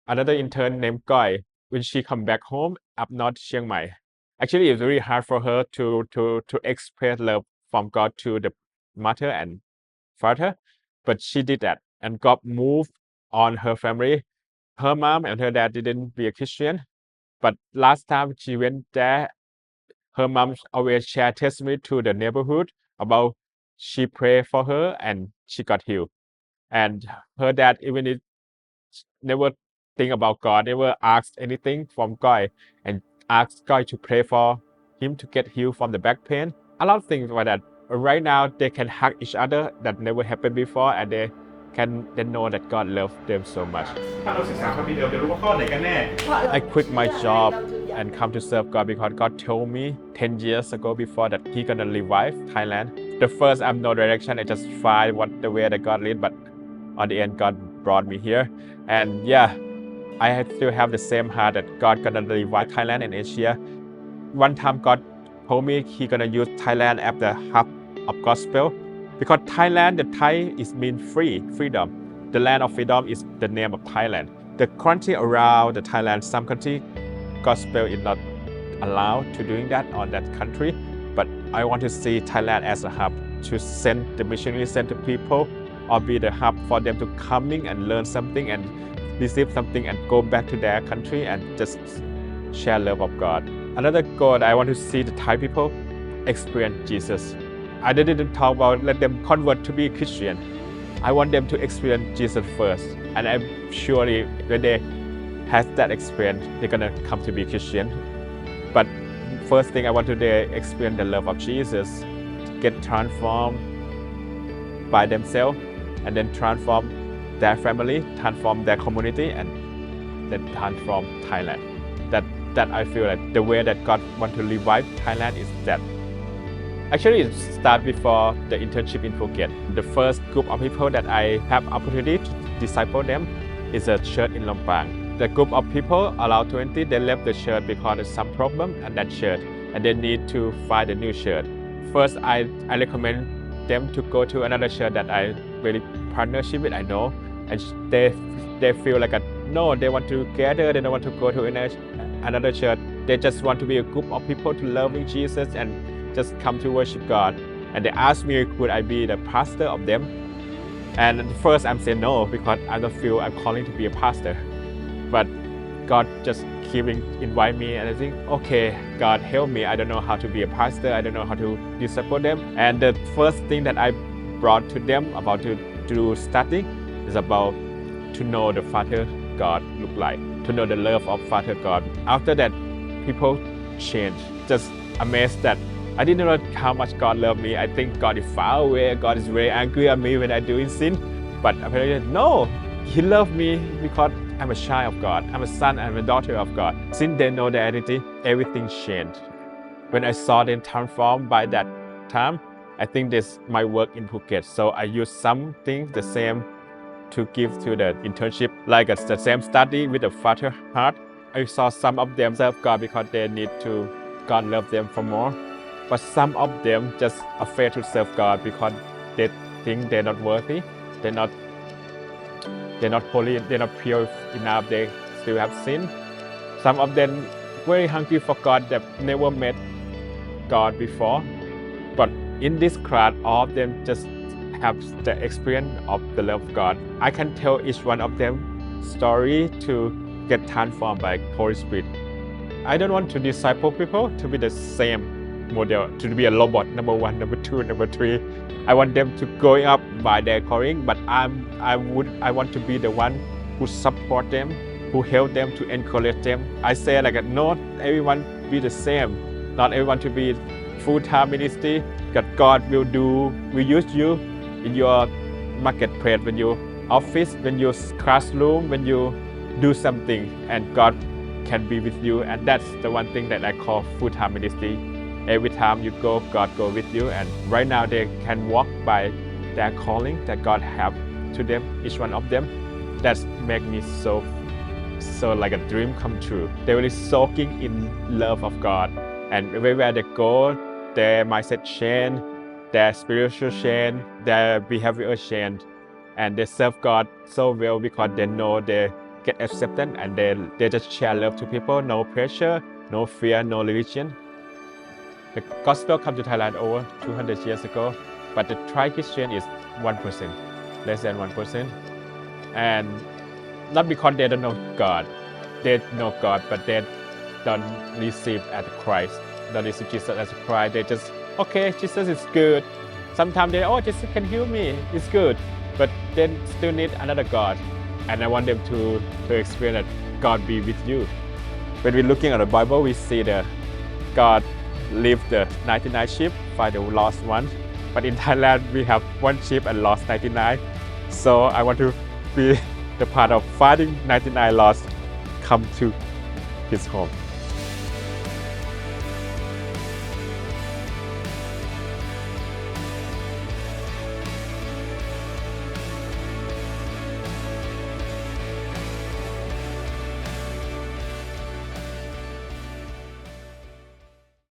another intern named Koi. When she come back home up north Chiang Mai, actually it's very hard for her to express love from God to the mother and father, but she did that, and God moved on her family. Her mom and her dad didn't be a Christian, but last time she went there, her mom always share testimony to the neighborhood about she prayed for her and she got healed. And her dad even never think about God, never asked anything from God, and asked God to pray for him to get healed from the back pain. A lot of things like that. Right now, they can hug each other that never happened before, and they know that God loves them so much. ถ้าเราศึกษาพระบิดาจะรู้ว่าข้อไหนกันแน่ I quit my job and come to serve God because God told me 10 years ago before that He gonna revive Thailand. The first I'm no direction. I just find what the way that God lead, but on the end, God brought me here. And yeah, I still have the same heart that God gonna revive Thailand and Asia. One time God told me He gonna use Thailand as the hub of gospel, because Thailand, the Thai is mean freedom. The land of freedom is the name of Thailand. The country around the Thailand, some country, gospel is not allowed to doing that on that country. But I want to see Thailand as a hub to send the missionaries, send the people, or be the hub for them to coming and learn something and receive something and go back to their country and just share love of God. Another goal, I want to see the Thai people experience Jesus. I didn't talk about let them convert to be Christian. I want them to experience Jesus first, and I'm surely when they has that experience, they're gonna come to be Christian. But first thing I want to they experience the love of Jesus, get transformed by themselves, and then transform their family, transform their community, and then transform Thailand. That I feel like the way that God want to revive Thailand is that. Actually, it started before the internship in Phuket. The first group of people that I have opportunity to disciple them is a church in Lampang. The group of people, around 20, they left the church because of some problem at that church, and they need to find a new church. First, I recommend them to go to another church that I really partnership with, I know, and they feel like no, they want to gather, they don't want to go to another church. They just want to be a group of people to loving Jesus and just come to worship God. And they asked me, could I be the pastor of them? And at first I'm saying no, because I don't feel I'm calling to be a pastor. But God just keeping invite me, and I think, okay, God help me. I don't know how to be a pastor. I don't know how to disciple them. And the first thing that I brought to them about to do study is about to know the Father God look like, to know the love of Father God. After that, people change. Just amazed that I didn't know how much God loved me. I think God is far away. God is very angry at me when I do sin. But apparently, no, He loved me because I'm a child of God. I'm a son. I'm a daughter of God. Since they know the identity, everything changed. When I saw them transformed by that time, I think this might work in Phuket. So I use something the same to give to the internship, like the same study with the Father heart. I saw some of them serve God because they need to, God love them for more. But some of them just afraid to serve God because they think they're not worthy, they're not holy, they're not pure enough, they still have sin. Some of them very hungry for God that never met God before. But in this class, all of them just have the experience of the love of God. I can tell each one of them story to get transformed by Holy Spirit. I don't want to disciple people to be the same model, to be a robot, number 1, number 2, number 3. I want them to go up by their calling, but I want to be the one who support them, who help them, to encourage them. I say like not everyone be the same, not everyone to be full-time ministry. That God will use you in your marketplace, when you office, when you classroom, when you do something, and God can be with you. And that's the one thing that I call full-time ministry. Every time you go, God go with you. And right now they can walk by their calling that God have to them, each one of them. That's make me so like a dream come true. They're really soaking in love of God. And everywhere they go, their mindset change, their spiritual change, their behavior change. And they serve God so well because they know get accepted and they just share love to people, no pressure, no fear, no religion. The gospel come to Thailand over 200 years ago, but the Thai Christian is 1%, less than 1%. And not because they don't know God, they know God, but they don't receive as Christ, don't receive Jesus as Christ. They just, okay, Jesus is good. Sometimes they, oh, Jesus can heal me, it's good. But they still need another God. And I want them to experience that God be with you. When we're looking at the Bible, we see that God leave the 99 sheep, find the lost one. But in Thailand, we have one sheep and lost 99. So I want to be the part of finding 99 lost come to his home.